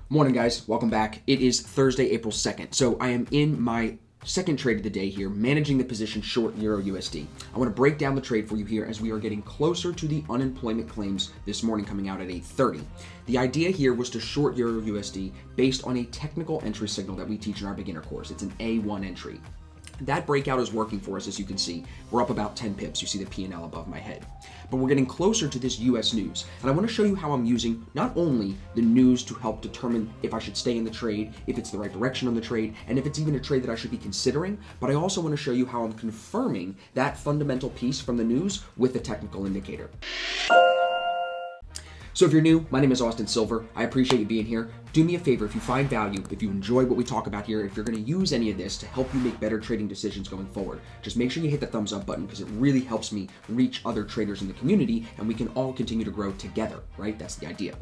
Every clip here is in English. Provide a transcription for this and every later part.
Morning, guys. Welcome back. It is Thursday, April 2nd. So I am in my second trade of the day here, managing the position short Euro USD. I want to break down the trade for you here as we are getting closer to the unemployment claims this morning coming out at 8:30. The idea here was to short Euro USD based on a technical entry signal that we teach in our beginner course. It's an A1 entry. That breakout is working for us, as you can see. We're up about 10 pips. You see the P&L above my head. But we're getting closer to this US news. And I want to show you how I'm using not only the news to help determine if I should stay in the trade, if it's the right direction on the trade, and if it's even a trade that I should be considering, but I also want to show you how I'm confirming that fundamental piece from the news with the technical indicator. So if you're new, my name is Austin Silver. I appreciate you being here. Do me a favor, if you find value, if you enjoy what we talk about here, if you're going to use any of this to help you make better trading decisions going forward, just make sure you hit the thumbs up button because it really helps me reach other traders in the community and we can all continue to grow together, right? That's the idea.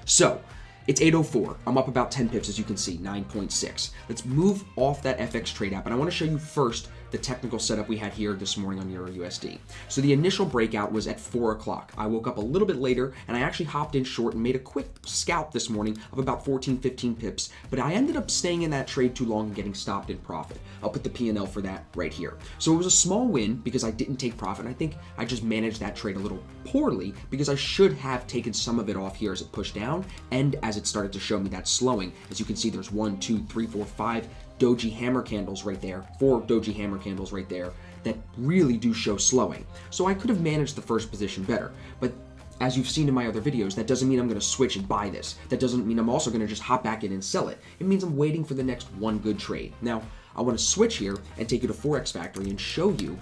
So it's 8:04. I'm up about 10 pips, as you can see, 9.6. Let's move off that FX trade app, and I want to show you first the technical setup we had here this morning on Euro USD. So the initial breakout was at 4 o'clock. I woke up a little bit later, and I actually hopped in short and made a quick scalp this morning of about 14, 15 pips, but I ended up staying in that trade too long and getting stopped in profit. I'll put the P&L for that right here. So it was a small win because I didn't take profit. I think I just managed that trade a little poorly because I should have taken some of it off here as it pushed down and as it started to show me that slowing. As you can see, there's 1, 2, 3, 4, 5 doji hammer candles right there, 4 doji hammer candles right there that really do show slowing. So I could have managed the first position better, but as you've seen in my other videos, that doesn't mean I'm going to switch and buy this. That doesn't mean I'm also going to just hop back in and sell it. It means I'm waiting for the next one good trade. Now, I want to switch here and take you to Forex Factory and show you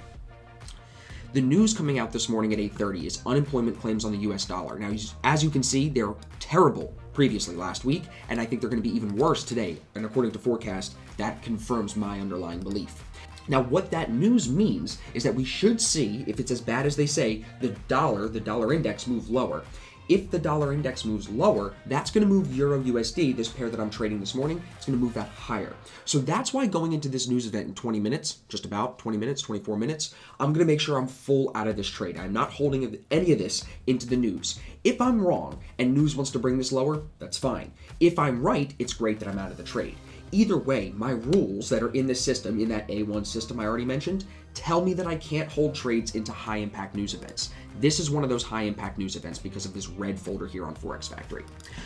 the news coming out this morning at 8:30 is unemployment claims on the US dollar. Now, as you can see, they're terrible previously last week, and I think they're going to be even worse today. And according to forecast, that confirms my underlying belief. Now, what that news means is that we should see, if it's as bad as they say, the dollar index move lower. If the dollar index moves lower, that's going to move Euro USD, this pair that I'm trading this morning, it's going to move that higher. So that's why going into this news event in 20 minutes, just about 20 minutes, 24 minutes, I'm going to make sure I'm full out of this trade. I'm not holding any of this into the news. If I'm wrong and news wants to bring this lower, that's fine. If I'm right, it's great that I'm out of the trade. Either way, my rules that are in this system, in that A1 system I already mentioned, tell me that I can't hold trades into high impact news events. This is one of those high impact news events because of this red folder here on Forex Factory.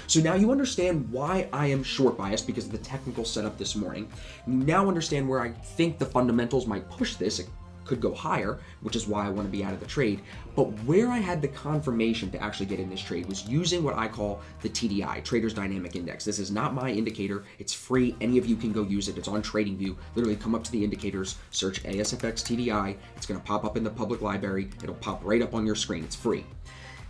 So now you understand why I am short biased because of the technical setup this morning. You now understand where I think the fundamentals might push this. It could go higher, which is why I want to be out of the trade. But where I had the confirmation to actually get in this trade was using what I call the TDI, Traders Dynamic Index. This is not my indicator. It's free. Any of you can go use it. It's on TradingView. Literally come up to the indicators, search ASFX TDI. It's going to pop up in the public library. It'll pop right up on your screen. It's free.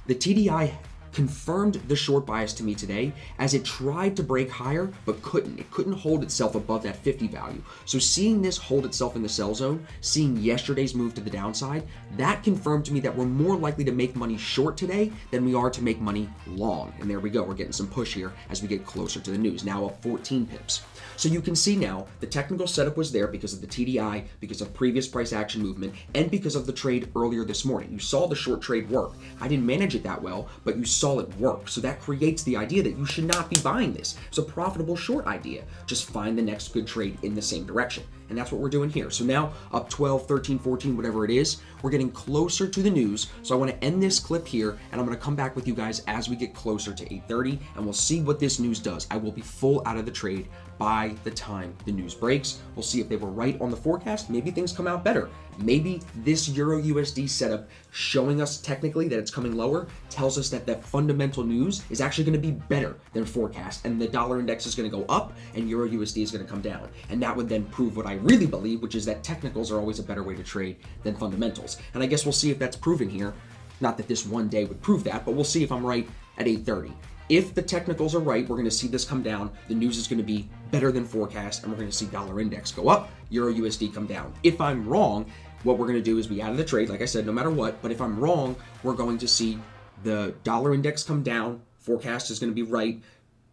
The TDI confirmed the short bias to me today as it tried to break higher but couldn't. It couldn't hold itself above that 50 value. So seeing this hold itself in the sell zone, seeing yesterday's move to the downside, that confirmed to me that we're more likely to make money short today than we are to make money long. And there we go. We're getting some push here as we get closer to the news. Now up 14 pips. So you can see now the technical setup was there because of the TDI, because of previous price action movement, and because of the trade earlier this morning. You saw the short trade work. I didn't manage it that well, but you saw it work. So that creates the idea that you should not be buying this. It's a profitable short idea. Just find the next good trade in the same direction. And that's what we're doing here. So now up 12, 13, 14, whatever it is, we're getting closer to the news. So I want to end this clip here and I'm going to come back with you guys as we get closer to 8:30 and we'll see what this news does. I will be full out of the trade by the time the news breaks. We'll see if they were right on the forecast. Maybe things come out better. Maybe this Euro USD setup showing us technically that it's coming lower tells us that that fundamental news is actually going to be better than forecast and the dollar index is going to go up and Euro USD is going to come down. And that would then prove what I really believe, which is that technicals are always a better way to trade than fundamentals. And I guess we'll see if that's proven here. Not that this one day would prove that, but we'll see if I'm right at 8:30. If the technicals are right, we're going to see this come down. The news is going to be better than forecast, and we're going to see dollar index go up, Euro USD come down. If I'm wrong, what we're going to do is be out of the trade, like I said, no matter what. But if I'm wrong, we're going to see the dollar index come down. Forecast is going to be right.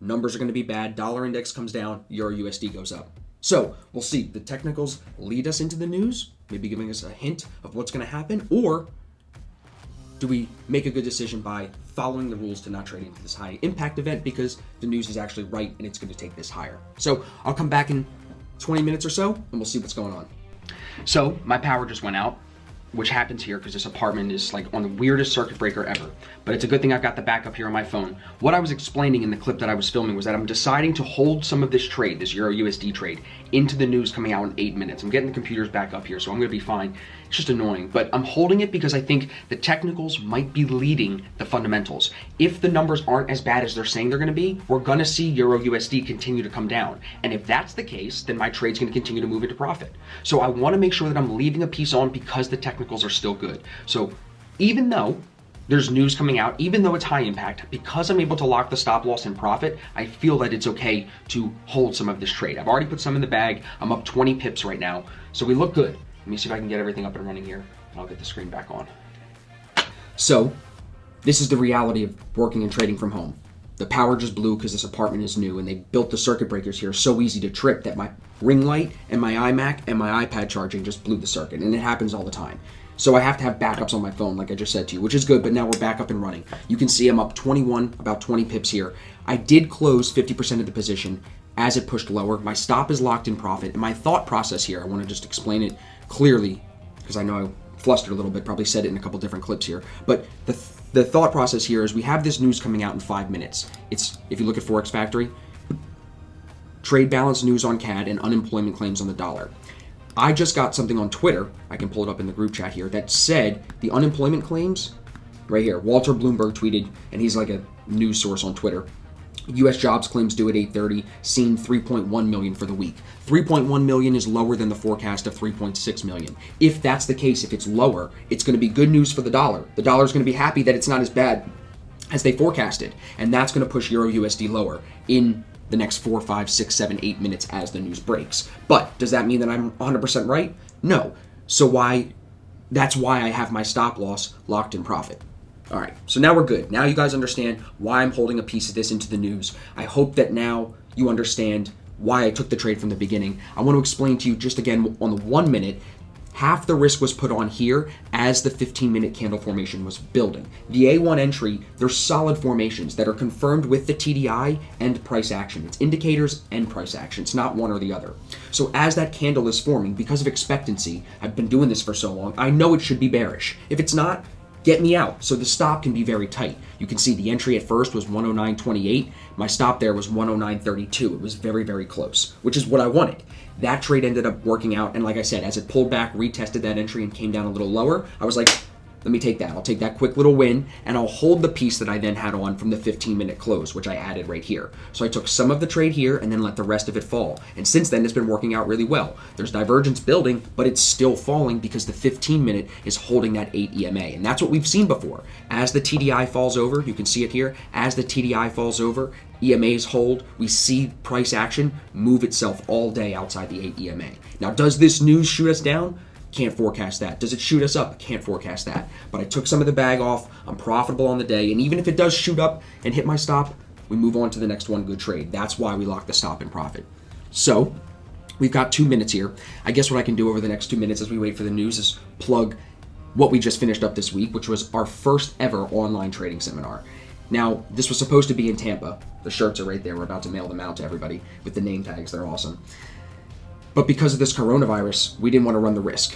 Numbers are going to be bad. Dollar index comes down. Euro USD goes up. So we'll see. The technicals lead us into the news, maybe giving us a hint of what's going to happen, or do we make a good decision by following the rules to not trade into this high impact event because the news is actually right and it's going to take this higher. So I'll come back in 20 minutes or so and we'll see what's going on. So my power just went out, which happens here because this apartment is like on the weirdest circuit breaker ever. But it's a good thing I've got the backup here on my phone. What I was explaining in the clip that I was filming was that I'm deciding to hold some of this trade, this Euro USD trade, into the news coming out in 8 minutes. I'm getting the computers back up here, so I'm gonna be fine. It's just annoying, but I'm holding it because I think the technicals might be leading the fundamentals. If the numbers aren't as bad as they're saying they're gonna be, we're gonna see Euro USD continue to come down. And if that's the case, then my trade's gonna continue to move into profit. So I wanna make sure that I'm leaving a piece on because the technicals are still good. So even though there's news coming out, even though it's high impact, because I'm able to lock the stop loss in profit, I feel that it's okay to hold some of this trade. I've already put some in the bag. I'm up 20 pips right now. So we look good. Let me see if I can get everything up and running here. I'll get the screen back on. So this is the reality of working and trading from home. The power just blew because this apartment is new and they built the circuit breakers here so easy to trip that my ring light and my iMac and my iPad charging just blew the circuit, and it happens all the time. So I have to have backups on my phone, like I just said to you, which is good, but now we're back up and running. You can see I'm up 21, about 20 pips here. I did close 50% of the position as it pushed lower. My stop is locked in profit, and my thought process here, I want to just explain it clearly, because I know I flustered a little bit, probably said it in a couple different clips here, but the thought process here is we have this news coming out in 5 minutes. It's, if you look at Forex Factory, trade balance news on CAD and unemployment claims on the dollar. I just got something on Twitter, I can pull it up in the group chat here, that said the unemployment claims, right here, Walter Bloomberg tweeted, and he's like a news source on Twitter, U.S. jobs claims due at 8:30, seen 3.1 million for the week. 3.1 million is lower than the forecast of 3.6 million. If that's the case, if it's lower, it's going to be good news for the dollar. The dollar is going to be happy that it's not as bad as they forecasted, and that's going to push Euro USD lower in the next 4, 5, 6, 7, 8 minutes as the news breaks. But does that mean that I'm 100% right? No. So that's why I have my stop loss locked in profit. All right, so now we're good. Now you guys understand why I'm holding a piece of this into the news. I hope that now you understand why I took the trade from the beginning. I want to explain to you just again on the 1 minute, half the risk was put on here as the 15-minute candle formation was building. The A1 entry, they're solid formations that are confirmed with the TDI and price action. It's indicators and price action. It's not one or the other. So as that candle is forming, because of expectancy, I've been doing this for so long, I know it should be bearish. If it's not, get me out. So the stop can be very tight. You can see the entry at first was 109.28. My stop there was 109.32. It was very, very close, which is what I wanted. That trade ended up working out, and like I said, as it pulled back, retested that entry and came down a little lower, I was like, let me take that. I'll take that quick little win, and I'll hold the piece that I then had on from the 15-minute close, which I added right here. So I took some of the trade here and then let the rest of it fall. And since then, it's been working out really well. There's divergence building, but it's still falling because the 15-minute is holding that 8 EMA. And that's what we've seen before. As the TDI falls over, you can see it here, as the TDI falls over, EMAs hold, we see price action move itself all day outside the 8 EMA. Now, does this news shoot us down? Can't forecast that. Does it shoot us up? Can't forecast that. But I took some of the bag off. I'm profitable on the day. And even if it does shoot up and hit my stop, we move on to the next one good trade. That's why we lock the stop in profit. So we've got 2 minutes here. I guess what I can do over the next 2 minutes as we wait for the news is plug what we just finished up this week, which was our first ever online trading seminar. Now, this was supposed to be in Tampa. The shirts are right there. We're about to mail them out to everybody with the name tags. They're awesome. But because of this coronavirus, we didn't want to run the risk.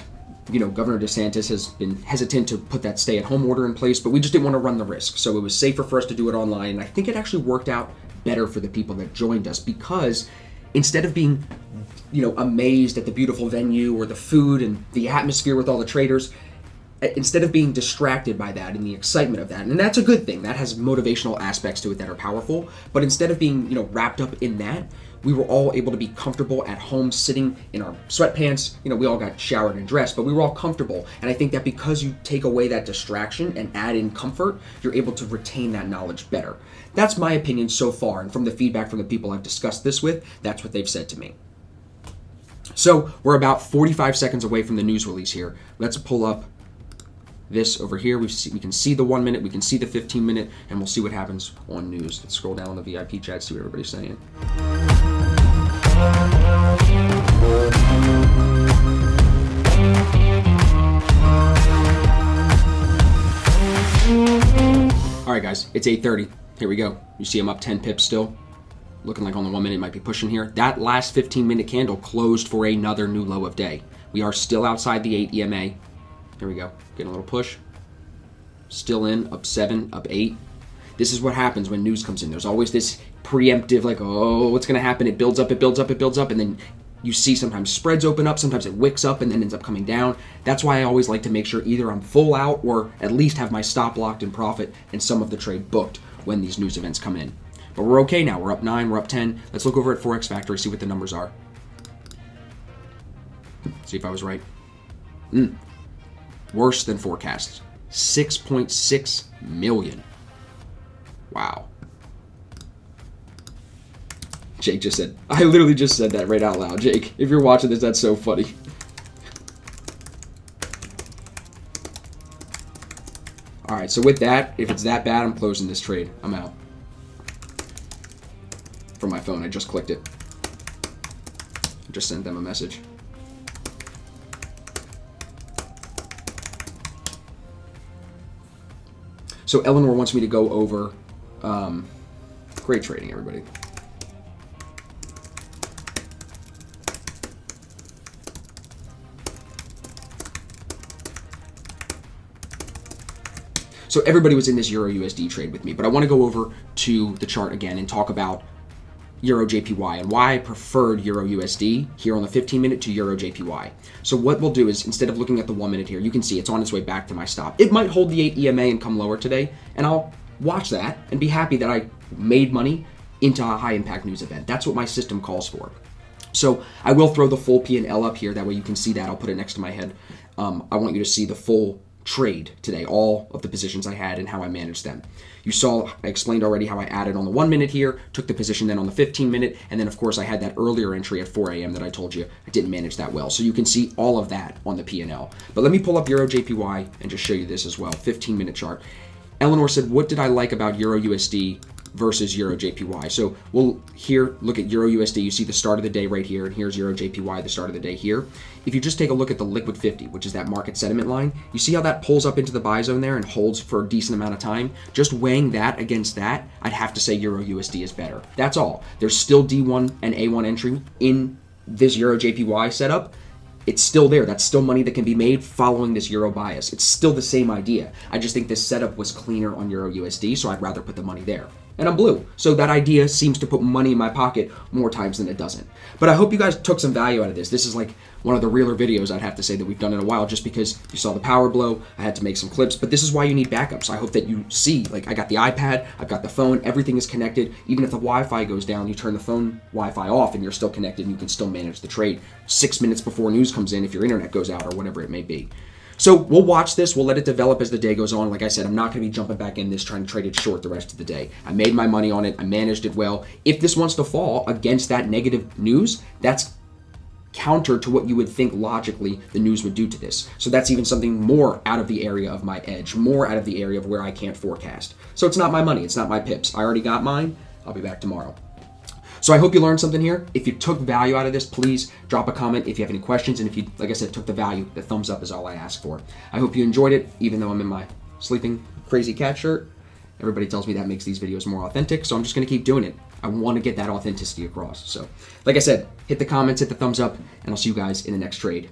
You know, Governor DeSantis has been hesitant to put that stay-at-home order in place, but we just didn't want to run the risk. So it was safer for us to do it online. And I think it actually worked out better for the people that joined us because instead of being, amazed at the beautiful venue or the food and the atmosphere with all the traders, instead of being distracted by that and the excitement of that, and that's a good thing, that has motivational aspects to it that are powerful, but instead of being, wrapped up in that, we were all able to be comfortable at home sitting in our sweatpants. We all got showered and dressed, but we were all comfortable. And I think that because you take away that distraction and add in comfort, you're able to retain that knowledge better. That's my opinion so far, and from the feedback from the people I've discussed this with, that's what they've said to me. So we're about 45 seconds away from the news release here. Let's pull up this over here. We can see the 1 minute, we can see the 15-minute, and we'll see what happens on news. Let's scroll down on the VIP chat, see what everybody's saying. All right, guys, it's 8:30. Here we go. You see I'm up 10 pips still. Looking like on the 1 minute might be pushing here. That last 15-minute candle closed for another new low of day. We are still outside the 8 EMA. Here we go. Getting a little push. Still in, up 7, up 8. This is what happens when news comes in. There's always this preemptive, like, oh, what's going to happen? It builds up, it builds up, it builds up, and then you see sometimes spreads open up, sometimes it wicks up and then ends up coming down. That's why I always like to make sure either I'm full out or at least have my stop locked in profit and some of the trade booked when these news events come in. But we're okay now. We're up 9, we're up 10. Let's look over at Forex Factory, see what the numbers are. See if I was right. Worse than forecast. 6.6 million. Wow. Jake just said, I literally just said that right out loud. Jake, if you're watching this, that's so funny. All right, so with that, if it's that bad, I'm closing this trade. I'm out. From my phone, I just clicked it. I just sent them a message. So Eleanor wants me to go over, great trading, everybody. So everybody was in this Euro USD trade with me, but I want to go over to the chart again and talk about Euro JPY and why I preferred Euro USD here on the 15-minute to Euro JPY. So what we'll do is, instead of looking at the 1 minute here, you can see it's on its way back to my stop. It might hold the 8 EMA and come lower today, and I'll watch that and be happy that I made money into a high impact news event. That's what my system calls for. So I will throw the full P&L up here. That way you can see that. I'll put it next to my head. I want you to see the full trade today, all of the positions I had and how I managed them. You saw, I explained already how I added on the 1 minute here, took the position then on the 15-minute, and then of course I had that earlier entry at 4 a.m. that I told you I didn't manage that well. So you can see all of that on the P&L. But let me pull up Euro JPY and just show you this as well, 15-minute chart. Eleanor said, what did I like about Euro USD versus Euro JPY? So we'll here look at Euro USD. You see the start of the day right here, and here's Euro JPY, the start of the day here. If you just take a look at the liquid 50, which is that market sentiment line, you see how that pulls up into the buy zone there and holds for a decent amount of time? Just weighing that against that, I'd have to say Euro USD is better. That's all. There's still D1 and A1 entry in this Euro JPY setup. It's still there. That's still money that can be made following this Euro bias. It's still the same idea. I just think this setup was cleaner on Euro USD, so I'd rather put the money there. And I'm blue. So that idea seems to put money in my pocket more times than it doesn't. But I hope you guys took some value out of this. This is like one of the realer videos, I'd have to say, that we've done in a while, just because you saw the power blow. I had to make some clips, but this is why you need backups. I hope that you see, like, I got the iPad, I've got the phone, everything is connected. Even if the Wi-Fi goes down, you turn the phone Wi-Fi off and you're still connected and you can still manage the trade 6 minutes before news comes in if your internet goes out or whatever it may be. So we'll watch this. We'll let it develop as the day goes on. Like I said, I'm not going to be jumping back in this trying to trade it short the rest of the day. I made my money on it. I managed it well. If this wants to fall against that negative news, that's counter to what you would think logically the news would do to this. So that's even something more out of the area of my edge, more out of the area of where I can't forecast. So it's not my money. It's not my pips. I already got mine. I'll be back tomorrow. So I hope you learned something here. If you took value out of this, please drop a comment if you have any questions. And if you, like I said, took the value, the thumbs up is all I ask for. I hope you enjoyed it, even though I'm in my sleeping crazy cat shirt. Everybody tells me that makes these videos more authentic, so I'm just going to keep doing it. I want to get that authenticity across. So, like I said, hit the comments, hit the thumbs up, and I'll see you guys in the next trade.